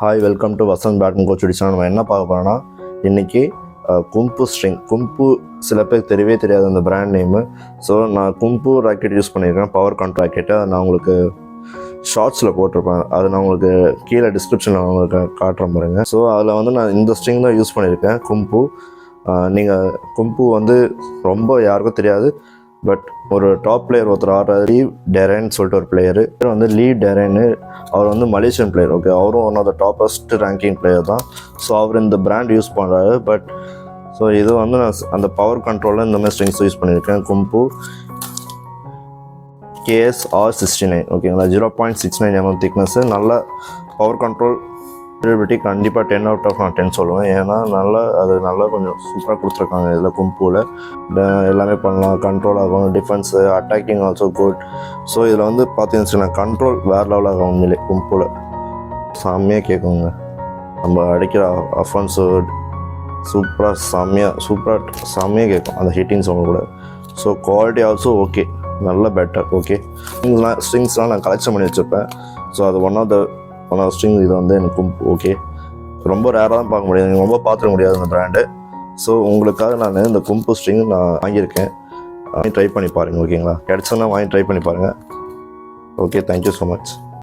Hi, welcome to Vasanth badminton coach channel. நம்ம என்ன பார்க்க போகிறோன்னா இன்றைக்கி கும்பு ஸ்ட்ரிங். கும்பு சில பேர் தெரியவே தெரியாது அந்த பிராண்ட் நேமு. ஸோ நான் கும்பு ராக்கெட் யூஸ் பண்ணியிருக்கேன், பவர் கண்ட்ரோல் ராக்கெட்டை. நான் உங்களுக்கு ஷார்ட்ஸில் போட்டிருப்பேன், அது நான் உங்களுக்கு கீழே டிஸ்கிரிப்ஷனில் உங்களுக்கு காட்டுறேன் பாருங்க. ஸோ அதில் வந்து நான் இந்த ஸ்ட்ரிங் தான் யூஸ் பண்ணியிருக்கேன், கும்பு. நீங்கள் கும்பு வந்து ரொம்ப யாருக்கும் தெரியாது, பட் ஒரு டாப் பிளேயர் ஒருத்தர் ஆடுறாரு, லீ டெரேன்னு சொல்லிட்டு ஒரு பிளேயரு வந்து லீ டெரேன்னு. அவர் வந்து மலேசியன் பிளேயர். ஓகே, அவரும் one of the toppest ranking player தான். ஸோ அவர் இந்த பிராண்ட் யூஸ் பண்ணுறாரு. பட் ஸோ இது வந்து நான் அந்த பவர் கண்ட்ரோலில் இந்த மாதிரி ஸ்ட்ரிங்ஸ் யூஸ் பண்ணியிருக்கேன். கும்பு KSR69. ஓகேங்களா, 0.69 mm திக்னஸ்ஸு. நல்ல பவர் கண்ட்ரோல் ட்யூரபிலிட்டி கண்டிப்பாக 10 out of 10 சொல்லுவேன். ஏன்னா நல்லா கொஞ்சம் சூப்பராக கொடுத்துருக்காங்க. இதில் கும்புவில் எல்லாமே பண்ணலாம், கண்ட்ரோல் ஆகும், defence, attacking also good. So இதில் வந்து பார்த்தீங்கன்னா கண்ட்ரோல் வேறு லெவல் ஆகும். உண்மையிலே கும்புவில் செம்மையாக கேட்குங்க. நம்ம அடிக்கிற அஃபென்ஸு சூப்பராக செம்மையாக கேட்கும் அந்த ஹிட்டிங் சவுண்ட் கூட. ஸோ குவாலிட்டி ஆல்சோ ஓகே, நல்ல பெட்டர். ஓகே, ஸ்ட்ரிங்ஸ்லாம் நான் கலெக்ஷன் பண்ணி வச்சுருப்பேன். ஸோ அது ஒன் ஆஃப் ஸ்ட்ரிங். இது வந்து எனக்கு ஓகே, ரொம்ப ரேராக தான் பார்க்க முடியாது, நீங்கள் ரொம்ப பார்த்துக்க முடியாது இந்த பிராண்டு. ஸோ உங்களுக்காக நான் இந்த கும்பு ஸ்ட்ரிங் நான் வாங்கியிருக்கேன், வாங்கி ட்ரை பண்ணி பாருங்கள். ஓகேங்களா, கிடச்சுன்னா வாங்கி ட்ரை பண்ணி பாருங்கள். Okay, thank you so much.